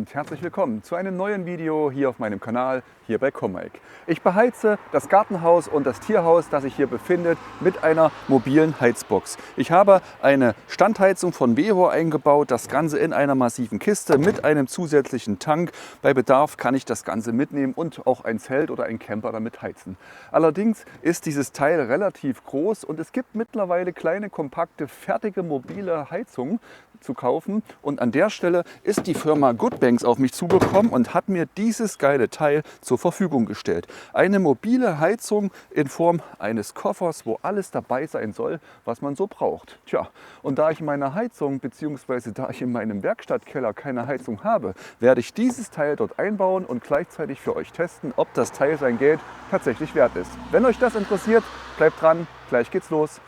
und herzlich willkommen zu einem neuen Video hier auf meinem Kanal, hier bei Comac. Ich beheize das Gartenhaus und das Tierhaus, das sich hier befindet, mit einer mobilen Heizbox. Ich habe eine Standheizung von Vehor eingebaut, das Ganze in einer massiven Kiste mit einem zusätzlichen Tank. Bei Bedarf kann ich das Ganze mitnehmen und auch ein Zelt oder ein Camper damit heizen. Allerdings ist dieses Teil relativ groß und es gibt mittlerweile kleine, kompakte, fertige mobile Heizungen zu kaufen. Und an der Stelle ist die Firma Goodbanks auf mich zugekommen und hat mir dieses geile Teil zur Verfügung gestellt. Eine mobile Heizung in Form eines Koffers, wo alles dabei sein soll, was man so braucht. Tja, und da ich in meiner Heizung bzw. da ich in meinem Werkstattkeller keine Heizung habe, werde ich dieses Teil dort einbauen und gleichzeitig für euch testen, ob das Teil sein Geld tatsächlich wert ist. Wenn euch das interessiert, bleibt dran, gleich geht's los.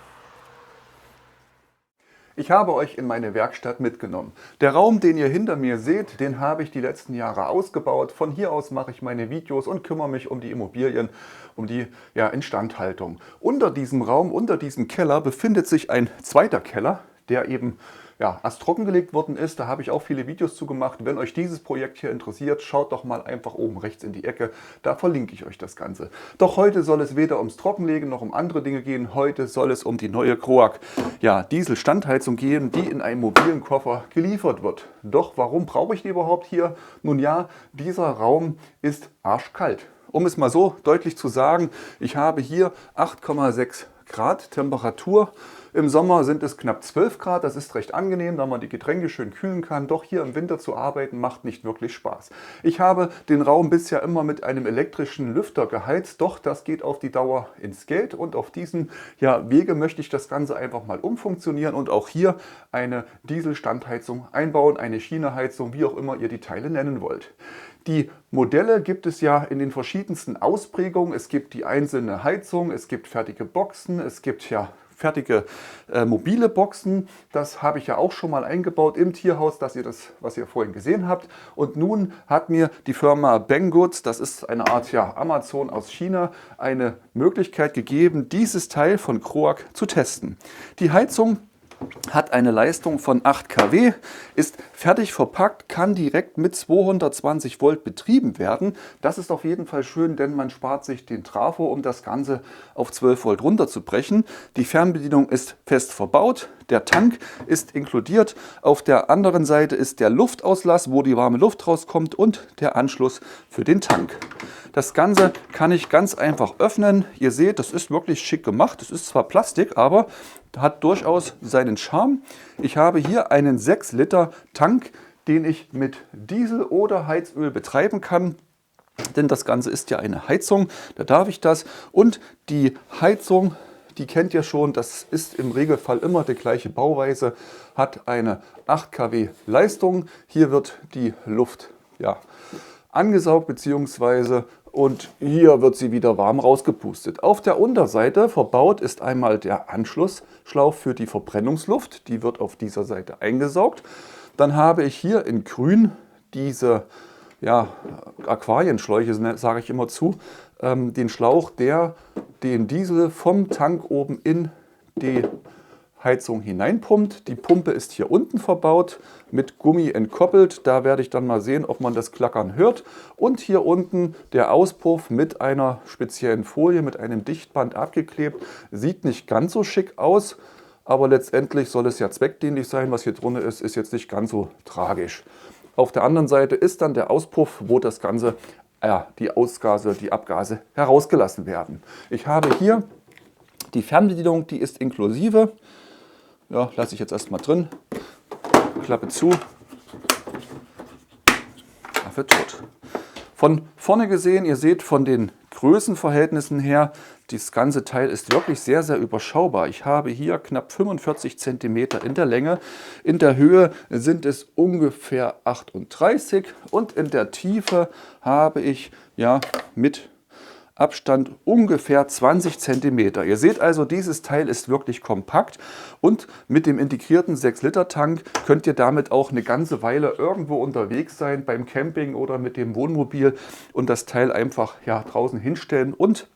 Ich habe euch in meine Werkstatt mitgenommen. Der Raum, den ihr hinter mir seht, den habe ich die letzten Jahre ausgebaut. Von hier aus mache ich meine Videos und kümmere mich um die Immobilien, um die Instandhaltung. Unter diesem Raum, unter diesem Keller befindet sich ein zweiter Keller, der eben erst trockengelegt worden ist. Da habe ich auch viele Videos zu gemacht. Wenn euch dieses Projekt hier interessiert, schaut doch mal einfach oben rechts in die Ecke. Da verlinke ich euch das Ganze. Doch heute soll es weder ums Trockenlegen noch um andere Dinge gehen. Heute soll es um die neue Croac Diesel-Standheizung gehen, die in einem mobilen Koffer geliefert wird. Doch warum brauche ich die überhaupt hier? Nun ja, dieser Raum ist arschkalt. Um es mal so deutlich zu sagen, ich habe hier 8,6 Grad Temperatur. Im Sommer sind es knapp 12 Grad, das ist recht angenehm, da man die Getränke schön kühlen kann. Doch hier im Winter zu arbeiten macht nicht wirklich Spaß. Ich habe den Raum bisher immer mit einem elektrischen Lüfter geheizt, doch das geht auf die Dauer ins Geld. Und auf diesen Wege möchte ich das Ganze einfach mal umfunktionieren und auch hier eine Dieselstandheizung einbauen, eine China-Heizung, wie auch immer ihr die Teile nennen wollt. Die Modelle gibt es ja in den verschiedensten Ausprägungen. Es gibt die einzelne Heizung, es gibt fertige Boxen, es gibt fertige mobile Boxen. Das habe ich ja auch schon mal eingebaut im Tierhaus, dass ihr das, was ihr vorhin gesehen habt. Und nun hat mir die Firma Banggood, das ist eine Art Amazon aus China, eine Möglichkeit gegeben, dieses Teil von Croac zu testen. Die Heizung hat eine Leistung von 8 kW, ist fertig verpackt, kann direkt mit 220 Volt betrieben werden. Das ist auf jeden Fall schön, denn man spart sich den Trafo, um das Ganze auf 12 Volt runterzubrechen. Die Fernbedienung ist fest verbaut, der Tank ist inkludiert. Auf der anderen Seite ist der Luftauslass, wo die warme Luft rauskommt, und der Anschluss für den Tank. Das Ganze kann ich ganz einfach öffnen. Ihr seht, das ist wirklich schick gemacht. Es ist zwar Plastik, aber hat durchaus seinen Charme. Ich habe hier einen 6 Liter Tank, den ich mit Diesel oder Heizöl betreiben kann. Denn das Ganze ist ja eine Heizung, da darf ich das. Und die Heizung, die kennt ihr schon, das ist im Regelfall immer die gleiche Bauweise, hat eine 8 kW Leistung. Hier wird die Luft angesaugt bzw. und hier wird sie wieder warm rausgepustet. Auf der Unterseite verbaut ist einmal der Anschlussschlauch für die Verbrennungsluft. Die wird auf dieser Seite eingesaugt. Dann habe ich hier in grün diese Aquarienschläuche, sage ich immer zu, den Schlauch, der den Diesel vom Tank oben in die Heizung hineinpumpt. Die Pumpe ist hier unten verbaut, mit Gummi entkoppelt. Da werde ich dann mal sehen, ob man das Klackern hört. Und hier unten der Auspuff mit einer speziellen Folie, mit einem Dichtband abgeklebt. Sieht nicht ganz so schick aus, aber letztendlich soll es ja zweckdienlich sein. Was hier drin ist, ist jetzt nicht ganz so tragisch. Auf der anderen Seite ist dann der Auspuff, wo das Ganze, die Ausgase, die Abgase herausgelassen werden. Ich habe hier die Fernbedienung, die ist inklusive. Lasse ich jetzt erstmal drin. Klappe zu. Affe tot. Von vorne gesehen, ihr seht von den Größenverhältnissen her, das ganze Teil ist wirklich sehr, sehr überschaubar. Ich habe hier knapp 45 cm in der Länge. In der Höhe sind es ungefähr 38 und in der Tiefe habe ich mit Abstand ungefähr 20 cm. Ihr seht also, dieses Teil ist wirklich kompakt und mit dem integrierten 6-Liter-Tank könnt ihr damit auch eine ganze Weile irgendwo unterwegs sein, beim Camping oder mit dem Wohnmobil, und das Teil einfach draußen hinstellen und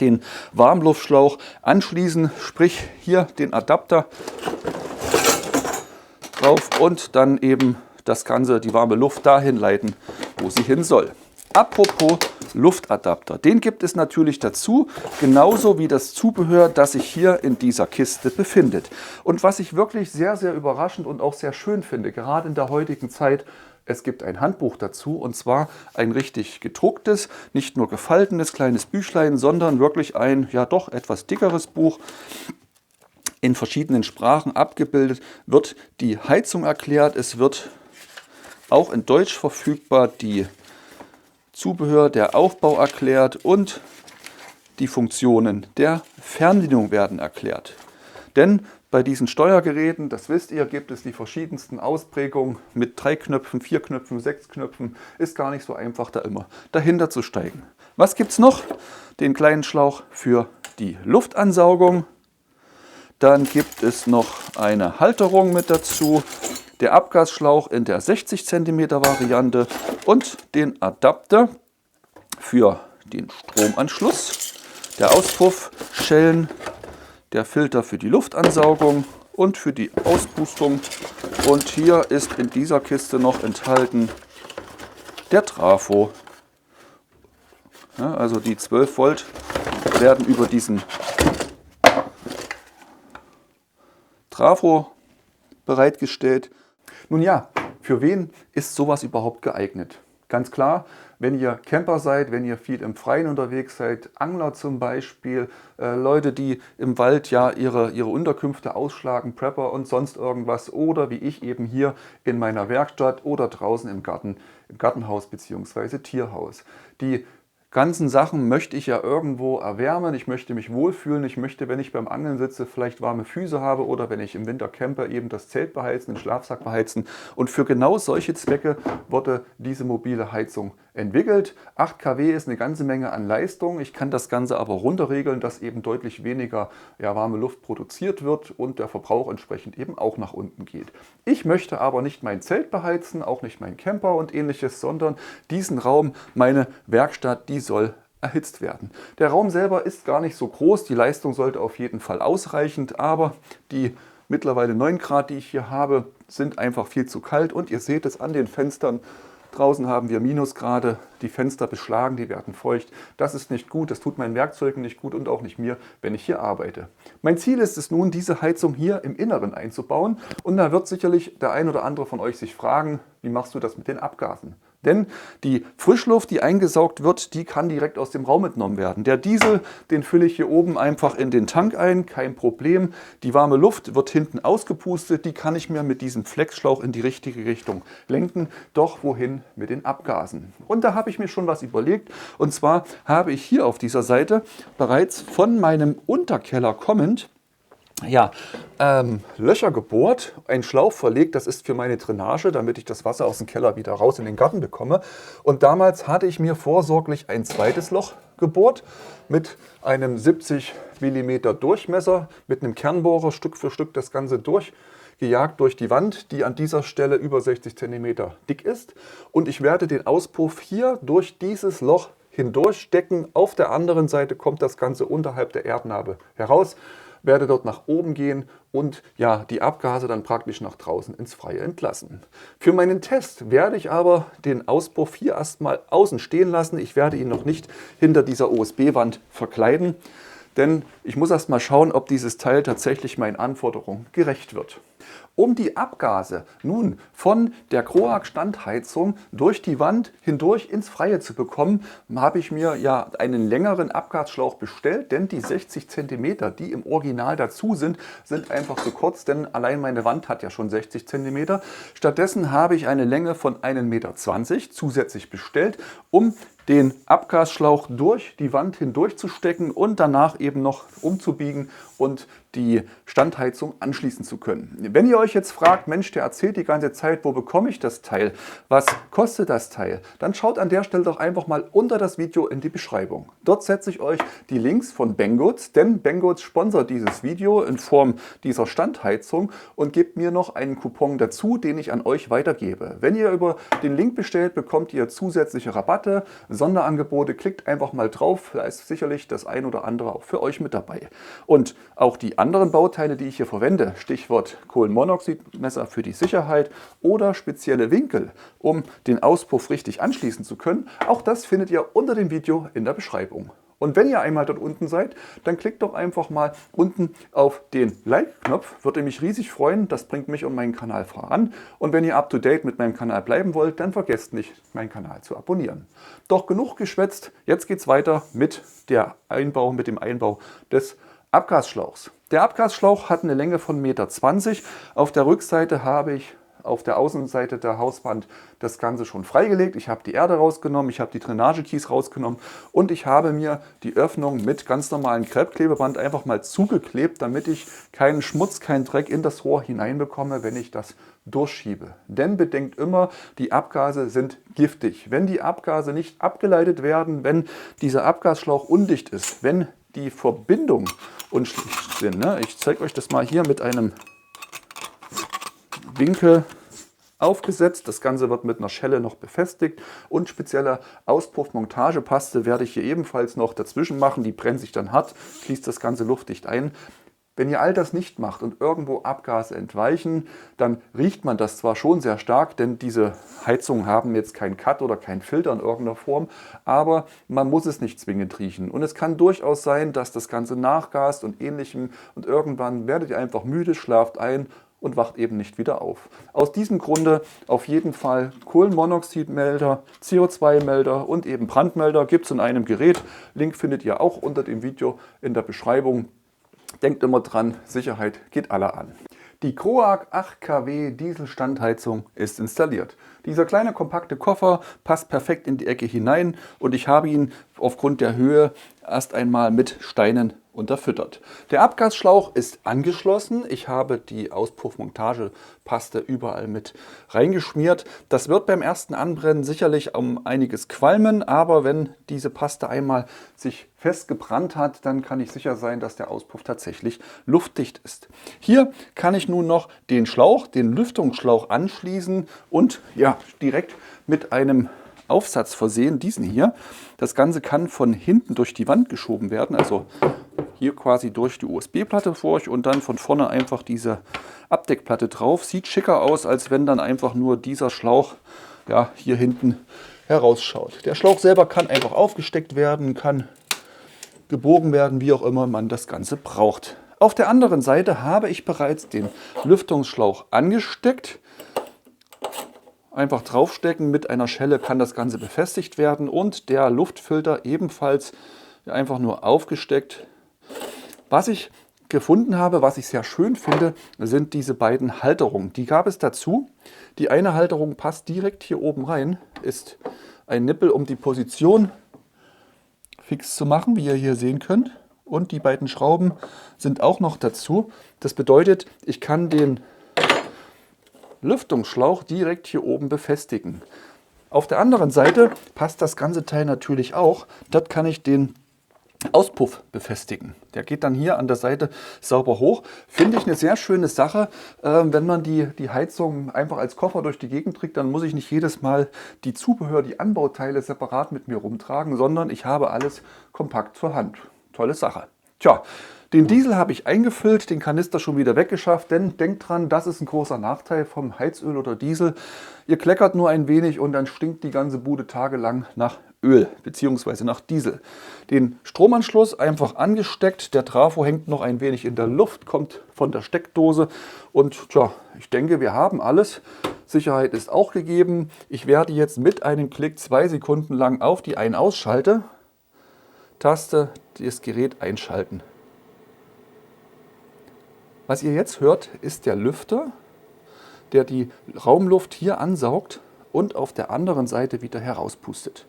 den Warmluftschlauch anschließen, sprich hier den Adapter drauf und dann eben das Ganze, die warme Luft dahin leiten, wo sie hin soll. Apropos Luftadapter, den gibt es natürlich dazu, genauso wie das Zubehör, das sich hier in dieser Kiste befindet. Und was ich wirklich sehr, sehr überraschend und auch sehr schön finde, gerade in der heutigen Zeit, es gibt ein Handbuch dazu, und zwar ein richtig gedrucktes, nicht nur gefaltenes kleines Büchlein, sondern wirklich ein, ja doch etwas dickeres Buch. In verschiedenen Sprachen abgebildet wird die Heizung erklärt. Es wird auch in Deutsch verfügbar die Zubehör, der Aufbau erklärt und die Funktionen der Fernbedienung werden erklärt. Denn bei diesen Steuergeräten, das wisst ihr, gibt es die verschiedensten Ausprägungen mit 3 Knöpfen, 4 Knöpfen, 6 Knöpfen. Ist gar nicht so einfach, da immer dahinter zu steigen. Was gibt es noch? Den kleinen Schlauch für die Luftansaugung. Dann gibt es noch eine Halterung mit dazu, der Abgasschlauch in der 60 cm Variante und den Adapter für den Stromanschluss, der Auspuffschellen, der Filter für die Luftansaugung und für die Auspustung. Und hier ist in dieser Kiste noch enthalten der Trafo. Ja, also die 12 Volt werden über diesen Trafo bereitgestellt. Nun ja, für wen ist sowas überhaupt geeignet? Ganz klar, wenn ihr Camper seid, wenn ihr viel im Freien unterwegs seid, Angler zum Beispiel, Leute, die im Wald ja ihre Unterkünfte ausschlagen, Prepper und sonst irgendwas, oder wie ich eben hier in meiner Werkstatt oder draußen im Garten, im Gartenhaus bzw. Tierhaus. Die ganzen Sachen möchte ich ja irgendwo erwärmen, ich möchte mich wohlfühlen, ich möchte, wenn ich beim Angeln sitze, vielleicht warme Füße habe oder wenn ich im Winter campe, eben das Zelt beheizen, den Schlafsack beheizen. Und für genau solche Zwecke wurde diese mobile Heizung entwickelt. 8 kW ist eine ganze Menge an Leistung. Ich kann das Ganze aber runterregeln, dass eben deutlich weniger warme Luft produziert wird und der Verbrauch entsprechend eben auch nach unten geht. Ich möchte aber nicht mein Zelt beheizen, auch nicht mein Camper und ähnliches, sondern diesen Raum, meine Werkstatt, die soll erhitzt werden. Der Raum selber ist gar nicht so groß, die Leistung sollte auf jeden Fall ausreichend, aber die mittlerweile 9 Grad, die ich hier habe, sind einfach viel zu kalt und ihr seht es an den Fenstern. Draußen haben wir Minusgrade, die Fenster beschlagen, die werden feucht. Das ist nicht gut, das tut meinen Werkzeugen nicht gut und auch nicht mir, wenn ich hier arbeite. Mein Ziel ist es nun, diese Heizung hier im Inneren einzubauen. Und da wird sicherlich der ein oder andere von euch sich fragen, wie machst du das mit den Abgasen? Denn die Frischluft, die eingesaugt wird, die kann direkt aus dem Raum entnommen werden. Der Diesel, den fülle ich hier oben einfach in den Tank ein, kein Problem. Die warme Luft wird hinten ausgepustet, die kann ich mir mit diesem Flexschlauch in die richtige Richtung lenken. Doch wohin mit den Abgasen? Und da habe ich mir schon was überlegt. Und zwar habe ich hier auf dieser Seite bereits von meinem Unterkeller kommend Löcher gebohrt, einen Schlauch verlegt, das ist für meine Drainage, damit ich das Wasser aus dem Keller wieder raus in den Garten bekomme. Und damals hatte ich mir vorsorglich ein zweites Loch gebohrt mit einem 70 mm Durchmesser, mit einem Kernbohrer Stück für Stück das Ganze durchgejagt durch die Wand, die an dieser Stelle über 60 cm dick ist. Und ich werde den Auspuff hier durch dieses Loch hindurchstecken. Auf der anderen Seite kommt das Ganze unterhalb der Erdnabe heraus, werde dort nach oben gehen und die Abgase dann praktisch nach draußen ins Freie entlassen. Für meinen Test werde ich aber den Auspuff hier erstmal außen stehen lassen. Ich werde ihn noch nicht hinter dieser OSB-Wand verkleiden, denn ich muss erstmal schauen, ob dieses Teil tatsächlich meinen Anforderungen gerecht wird. Um die Abgase nun von der Croag-Standheizung durch die Wand hindurch ins Freie zu bekommen, habe ich mir einen längeren Abgasschlauch bestellt, denn die 60 cm, die im Original dazu sind, sind einfach zu kurz, denn allein meine Wand hat ja schon 60 cm. Stattdessen habe ich eine Länge von 1,20 Meter zusätzlich bestellt, um den Abgasschlauch durch die Wand hindurch zu stecken und danach eben noch umzubiegen und die Standheizung anschließen zu können. Wenn ihr euch jetzt fragt, Mensch, der erzählt die ganze Zeit, wo bekomme ich das Teil? Was kostet das Teil? Dann schaut an der Stelle doch einfach mal unter das Video in die Beschreibung. Dort setze ich euch die Links von Banggood, denn Banggood sponsert dieses Video in Form dieser Standheizung und gibt mir noch einen Coupon dazu, den ich an euch weitergebe. Wenn ihr über den Link bestellt, bekommt ihr zusätzliche Rabatte, Sonderangebote. Klickt einfach mal drauf, da ist sicherlich das ein oder andere auch für euch mit dabei. Und auch die anderen Bauteile, die ich hier verwende, Stichwort Kohlenmonoxidmesser für die Sicherheit oder spezielle Winkel, um den Auspuff richtig anschließen zu können, auch das findet ihr unter dem Video in der Beschreibung. Und wenn ihr einmal dort unten seid, dann klickt doch einfach mal unten auf den Like-Knopf. Würde mich riesig freuen, das bringt mich und meinen Kanal voran. Und wenn ihr up-to-date mit meinem Kanal bleiben wollt, dann vergesst nicht, meinen Kanal zu abonnieren. Doch genug geschwätzt, jetzt geht es weiter mit dem Einbau des Abgasschlauchs. Der Abgasschlauch hat eine Länge von 1,20 m. Auf der Rückseite habe ich auf der Außenseite der Hauswand das Ganze schon freigelegt. Ich habe die Erde rausgenommen, ich habe die Drainagekies rausgenommen und ich habe mir die Öffnung mit ganz normalem Kreppklebeband einfach mal zugeklebt, damit ich keinen Schmutz, keinen Dreck in das Rohr hineinbekomme, wenn ich das durchschiebe. Denn bedenkt immer, die Abgase sind giftig. Wenn die Abgase nicht abgeleitet werden, wenn dieser Abgasschlauch undicht ist, wenn die Verbindungen unschlicht sind. Ne? Ich zeige euch das mal hier mit einem Winkel aufgesetzt. Das Ganze wird mit einer Schelle noch befestigt und spezielle Auspuffmontagepaste werde ich hier ebenfalls noch dazwischen machen. Die brennt sich dann hart, schließt das Ganze luftdicht ein. Wenn ihr all das nicht macht und irgendwo Abgase entweichen, dann riecht man das zwar schon sehr stark, denn diese Heizungen haben jetzt keinen Cut oder keinen Filter in irgendeiner Form, aber man muss es nicht zwingend riechen. Und es kann durchaus sein, dass das Ganze nachgast und ähnlichem und irgendwann werdet ihr einfach müde, schlaft ein und wacht eben nicht wieder auf. Aus diesem Grunde auf jeden Fall Kohlenmonoxidmelder, CO2-Melder und eben Brandmelder gibt es in einem Gerät. Link findet ihr auch unter dem Video in der Beschreibung. Denkt immer dran, Sicherheit geht alle an. Die Croag 8 kW Dieselstandheizung ist installiert. Dieser kleine kompakte Koffer passt perfekt in die Ecke hinein und ich habe ihn aufgrund der Höhe erst einmal mit Steinen unterfüttert. Der Abgasschlauch ist angeschlossen. Ich habe die Auspuffmontagepaste überall mit reingeschmiert. Das wird beim ersten Anbrennen sicherlich um einiges qualmen, aber wenn diese Paste einmal sich festgebrannt hat, dann kann ich sicher sein, dass der Auspuff tatsächlich luftdicht ist. Hier kann ich nun noch den Schlauch, den Lüftungsschlauch anschließen und ja, direkt mit einem Aufsatz versehen, diesen hier. Das Ganze kann von hinten durch die Wand geschoben werden, also hier quasi durch die USB-Platte durch und dann von vorne einfach diese Abdeckplatte drauf. Sieht schicker aus, als wenn dann einfach nur dieser Schlauch ja, hier hinten herausschaut. Der Schlauch selber kann einfach aufgesteckt werden, kann gebogen werden, wie auch immer man das Ganze braucht. Auf der anderen Seite habe ich bereits den Lüftungsschlauch angesteckt. Einfach draufstecken, mit einer Schelle kann das Ganze befestigt werden und der Luftfilter ebenfalls einfach nur aufgesteckt. Was ich gefunden habe, was ich sehr schön finde, sind diese beiden Halterungen. Die gab es dazu. Die eine Halterung passt direkt hier oben rein, ist ein Nippel, um die Position fix zu machen, wie ihr hier sehen könnt. Und die beiden Schrauben sind auch noch dazu. Das bedeutet, ich kann den Lüftungsschlauch direkt hier oben befestigen. Auf der anderen Seite passt das ganze Teil natürlich auch. Dort kann ich den Auspuff befestigen. Der geht dann hier an der Seite sauber hoch. Finde ich eine sehr schöne Sache. Wenn man die Heizung einfach als Koffer durch die Gegend trägt, dann muss ich nicht jedes Mal die Zubehör, die Anbauteile separat mit mir rumtragen, sondern ich habe alles kompakt zur Hand. Tolle Sache. Tja, den Diesel habe ich eingefüllt, den Kanister schon wieder weggeschafft, denn denkt dran, das ist ein großer Nachteil vom Heizöl oder Diesel. Ihr kleckert nur ein wenig und dann stinkt die ganze Bude tagelang nach Öl bzw. nach Diesel. Den Stromanschluss einfach angesteckt, der Trafo hängt noch ein wenig in der Luft, kommt von der Steckdose und tja, ich denke, wir haben alles. Sicherheit ist auch gegeben. Ich werde jetzt mit einem Klick 2 Sekunden lang auf die Ein-Ausschalten-Taste das Gerät einschalten. Was ihr jetzt hört, ist der Lüfter, der die Raumluft hier ansaugt und auf der anderen Seite wieder herauspustet.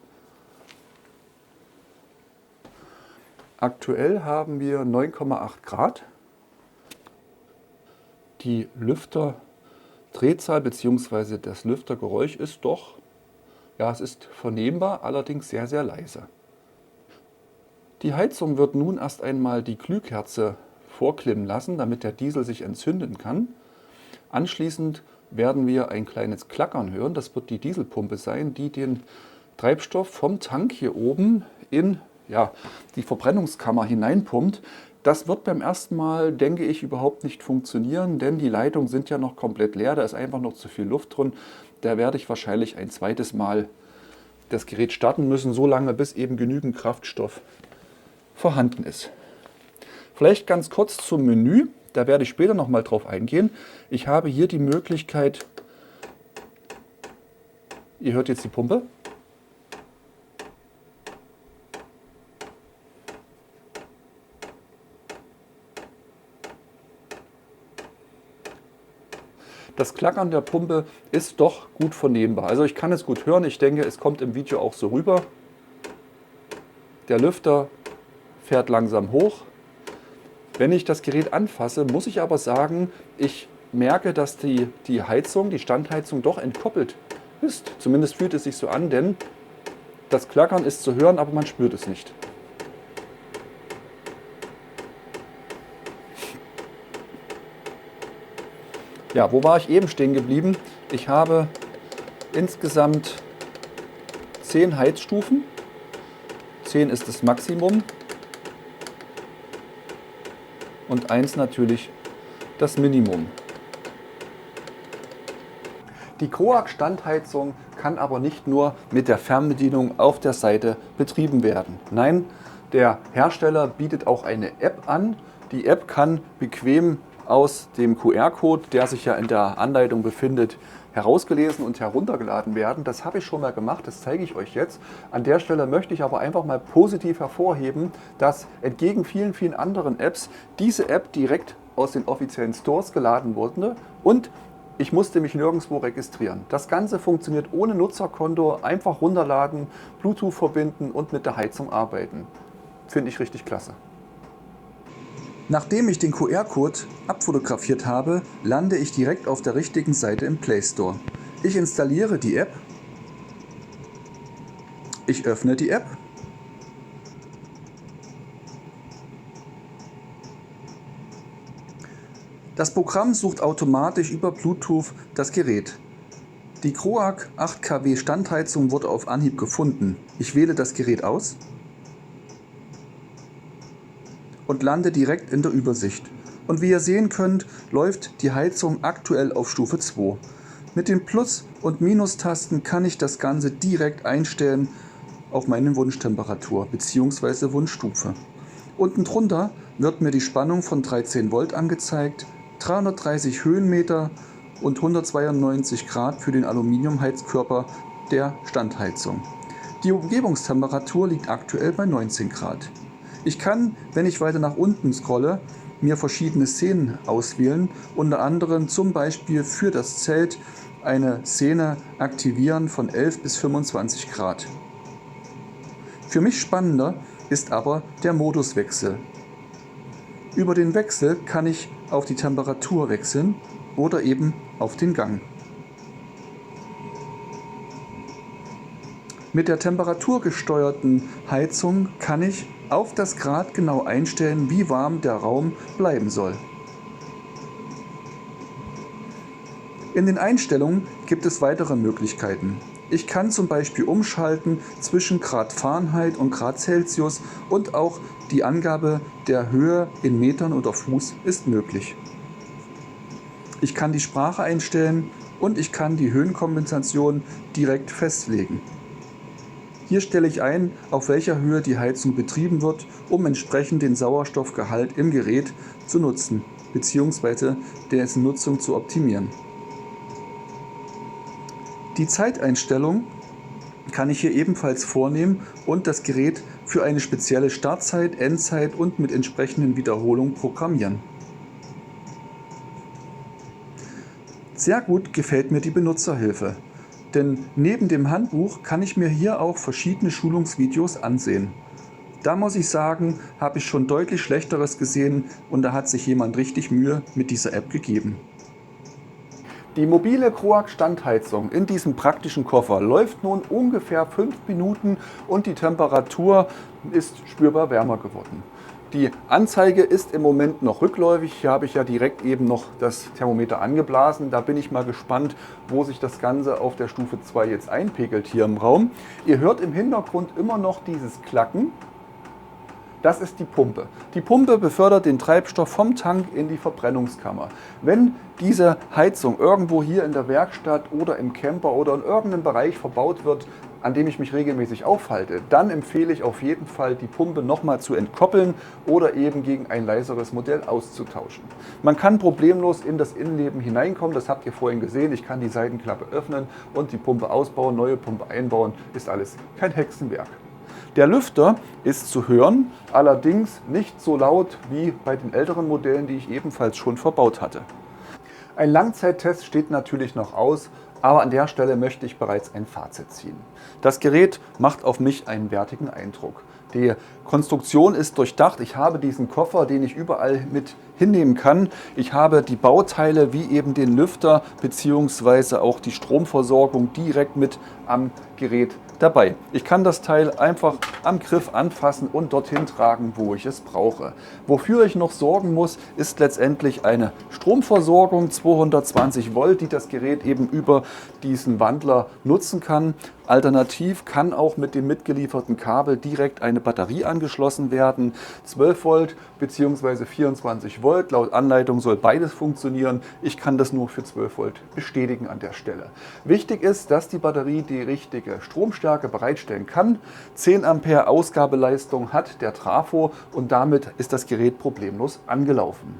Aktuell haben wir 9,8 Grad. Die Lüfterdrehzahl bzw. das Lüftergeräusch ist doch, ja, es ist vernehmbar, allerdings sehr, sehr leise. Die Heizung wird nun erst einmal die Glühkerze vorklimmen lassen, damit der Diesel sich entzünden kann. Anschließend werden wir ein kleines Klackern hören. Das wird die Dieselpumpe sein, die den Treibstoff vom Tank hier oben in die Verbrennungskammer hineinpumpt. Das wird beim ersten Mal, denke ich, überhaupt nicht funktionieren, denn die Leitungen sind ja noch komplett leer, da ist einfach noch zu viel Luft drin. Da werde ich wahrscheinlich ein zweites Mal das Gerät starten müssen, so lange bis eben genügend Kraftstoff vorhanden ist. Vielleicht ganz kurz zum Menü, da werde ich später noch mal drauf eingehen. Ich habe hier die Möglichkeit, ihr hört jetzt die Pumpe. Das Klackern der Pumpe ist doch gut vernehmbar. Also ich kann es gut hören. Ich denke, es kommt im Video auch so rüber. Der Lüfter fährt langsam hoch. Wenn ich das Gerät anfasse, muss ich aber sagen, ich merke, dass die Heizung, die Standheizung doch entkoppelt ist. Zumindest fühlt es sich so an, denn das Klackern ist zu hören, aber man spürt es nicht. Ja, wo war ich eben stehen geblieben? Ich habe insgesamt 10 Heizstufen. 10 ist das Maximum. Und 1 natürlich das Minimum. Die CROAG-Standheizung kann aber nicht nur mit der Fernbedienung auf der Seite betrieben werden. Nein, der Hersteller bietet auch eine App an. Die App kann bequem aus dem QR-Code, der sich ja in der Anleitung befindet, herausgelesen und heruntergeladen werden. Das habe ich schon mal gemacht, das zeige ich euch jetzt. An der Stelle möchte ich aber einfach mal positiv hervorheben, dass entgegen vielen, vielen anderen Apps diese App direkt aus den offiziellen Stores geladen wurde und ich musste mich nirgendwo registrieren. Das Ganze funktioniert ohne Nutzerkonto, einfach runterladen, Bluetooth verbinden und mit der Heizung arbeiten. Finde ich richtig klasse. Nachdem ich den QR-Code abfotografiert habe, lande ich direkt auf der richtigen Seite im Play Store. Ich installiere die App, ich öffne die App, das Programm sucht automatisch über Bluetooth das Gerät. Die CROAG 8 kW Standheizung wurde auf Anhieb gefunden. Ich wähle das Gerät aus und lande direkt in der Übersicht. Und wie ihr sehen könnt, läuft die Heizung aktuell auf Stufe 2. Mit den Plus- und Minustasten kann ich das Ganze direkt einstellen auf meine Wunschtemperatur bzw. Wunschstufe. Unten drunter wird mir die Spannung von 13 Volt angezeigt, 330 Höhenmeter und 192 Grad für den Aluminiumheizkörper der Standheizung. Die Umgebungstemperatur liegt aktuell bei 19 Grad. Ich kann, wenn ich weiter nach unten scrolle, mir verschiedene Szenen auswählen, unter anderem zum Beispiel für das Zelt eine Szene aktivieren von 11 bis 25 Grad. Für mich spannender ist aber der Moduswechsel. Über den Wechsel kann ich auf die Temperatur wechseln oder eben auf den Gang. Mit der temperaturgesteuerten Heizung kann ich auf das Grad genau einstellen, wie warm der Raum bleiben soll. In den Einstellungen gibt es weitere Möglichkeiten. Ich kann zum Beispiel umschalten zwischen Grad Fahrenheit und Grad Celsius und auch die Angabe der Höhe in Metern oder Fuß ist möglich. Ich kann die Sprache einstellen und ich kann die Höhenkompensation direkt festlegen. Hier stelle ich ein, auf welcher Höhe die Heizung betrieben wird, um entsprechend den Sauerstoffgehalt im Gerät zu nutzen bzw. dessen Nutzung zu optimieren. Die Zeiteinstellung kann ich hier ebenfalls vornehmen und das Gerät für eine spezielle Startzeit, Endzeit und mit entsprechenden Wiederholungen programmieren. Sehr gut gefällt mir die Benutzerhilfe, denn neben dem Handbuch kann ich mir hier auch verschiedene Schulungsvideos ansehen. Da muss ich sagen, habe ich schon deutlich Schlechteres gesehen und da hat sich jemand richtig Mühe mit dieser App gegeben. Die mobile CROAG Standheizung in diesem praktischen Koffer läuft nun ungefähr 5 Minuten und die Temperatur ist spürbar wärmer geworden. Die Anzeige ist im Moment noch rückläufig. Hier habe ich ja direkt eben noch das Thermometer angeblasen. Da bin ich mal gespannt, wo sich das Ganze auf der Stufe 2 jetzt einpegelt hier im Raum. Ihr hört im Hintergrund immer noch dieses Klacken. Das ist die Pumpe. Die Pumpe befördert den Treibstoff vom Tank in die Verbrennungskammer. Wenn diese Heizung irgendwo hier in der Werkstatt oder im Camper oder in irgendeinem Bereich verbaut wird, an dem ich mich regelmäßig aufhalte, dann empfehle ich auf jeden Fall, die Pumpe nochmal zu entkoppeln oder eben gegen ein leiseres Modell auszutauschen. Man kann problemlos in das Innenleben hineinkommen, das habt ihr vorhin gesehen. Ich kann die Seitenklappe öffnen und die Pumpe ausbauen, neue Pumpe einbauen, ist alles kein Hexenwerk. Der Lüfter ist zu hören, allerdings nicht so laut wie bei den älteren Modellen, die ich ebenfalls schon verbaut hatte. Ein Langzeittest steht natürlich noch aus, aber an der Stelle möchte ich bereits ein Fazit ziehen. Das Gerät macht auf mich einen wertigen Eindruck. Die Konstruktion ist durchdacht. Ich habe diesen Koffer, den ich überall mit hinnehmen kann. Ich habe die Bauteile wie eben den Lüfter bzw. auch die Stromversorgung direkt mit am Gerät dabei. Ich kann das Teil einfach am Griff anfassen und dorthin tragen, wo ich es brauche. Wofür ich noch sorgen muss, ist letztendlich eine Stromversorgung 220 Volt, die das Gerät eben über diesen Wandler nutzen kann. Alternativ kann auch mit dem mitgelieferten Kabel direkt eine Batterie angeschlossen werden. 12 Volt bzw. 24 Volt. Laut Anleitung soll beides funktionieren. Ich kann das nur für 12 Volt bestätigen an der Stelle. Wichtig ist, dass die Batterie die richtige Stromstärke bereitstellen kann. 10 Ampere Ausgabeleistung hat der Trafo und damit ist das Gerät problemlos angelaufen.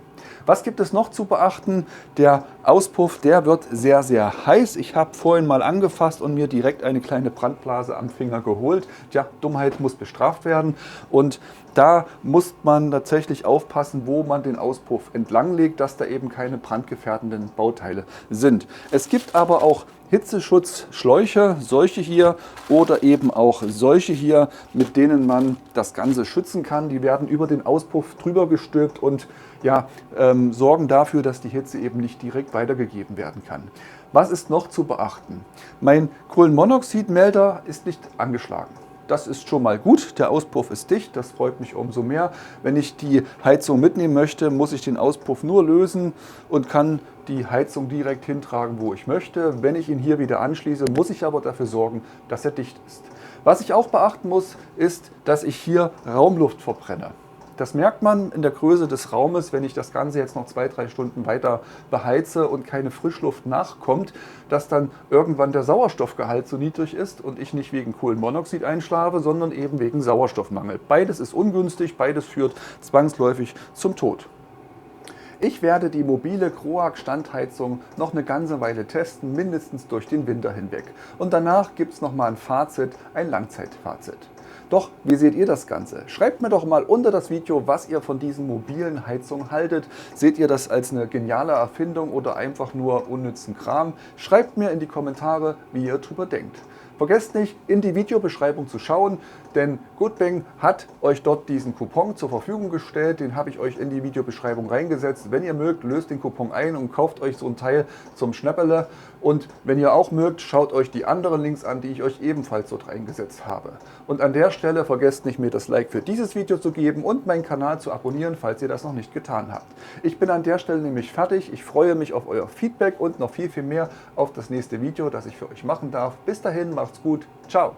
Was gibt es noch zu beachten? Der Auspuff, der wird sehr, sehr heiß. Ich habe vorhin mal angefasst und mir direkt eine kleine Brandblase am Finger geholt. Tja, Dummheit muss bestraft werden und da muss man tatsächlich aufpassen, wo man den Auspuff entlang legt, dass da eben keine brandgefährdenden Bauteile sind. Es gibt aber auch Hitzeschutzschläuche, solche hier oder eben auch solche hier, mit denen man das Ganze schützen kann. Die werden über den Auspuff drüber gestülpt und ja, sorgen dafür, dass die Hitze eben nicht direkt weitergegeben werden kann. Was ist noch zu beachten? Mein Kohlenmonoxidmelder ist nicht angeschlagen. Das ist schon mal gut, der Auspuff ist dicht, das freut mich umso mehr. Wenn ich die Heizung mitnehmen möchte, muss ich den Auspuff nur lösen und kann die Heizung direkt hintragen, wo ich möchte. Wenn ich ihn hier wieder anschließe, muss ich aber dafür sorgen, dass er dicht ist. Was ich auch beachten muss, ist, dass ich hier Raumluft verbrenne. Das merkt man in der Größe des Raumes, wenn ich das Ganze jetzt noch 2-3 Stunden weiter beheize und keine Frischluft nachkommt, dass dann irgendwann der Sauerstoffgehalt so niedrig ist und ich nicht wegen Kohlenmonoxid einschlafe, sondern eben wegen Sauerstoffmangel. Beides ist ungünstig, beides führt zwangsläufig zum Tod. Ich werde die mobile Croac-Standheizung noch eine ganze Weile testen, mindestens durch den Winter hinweg. Und danach gibt es nochmal ein Fazit, ein Langzeitfazit. Doch, wie seht ihr das Ganze? Schreibt mir doch mal unter das Video, was ihr von diesen mobilen Heizungen haltet. Seht ihr das als eine geniale Erfindung oder einfach nur unnützen Kram? Schreibt mir in die Kommentare, wie ihr drüber denkt. Vergesst nicht, in die Videobeschreibung zu schauen, denn Goodbang hat euch dort diesen Coupon zur Verfügung gestellt. Den habe ich euch in die Videobeschreibung reingesetzt. Wenn ihr mögt, löst den Coupon ein und kauft euch so ein Teil zum Schnäpperle. Und wenn ihr auch mögt, schaut euch die anderen Links an, die ich euch ebenfalls dort reingesetzt habe. Und an der Stelle vergesst nicht, mir das Like für dieses Video zu geben und meinen Kanal zu abonnieren, falls ihr das noch nicht getan habt. Ich bin an der Stelle nämlich fertig. Ich freue mich auf euer Feedback und noch viel, viel mehr auf das nächste Video, das ich für euch machen darf. Bis dahin, macht's gut. Ciao.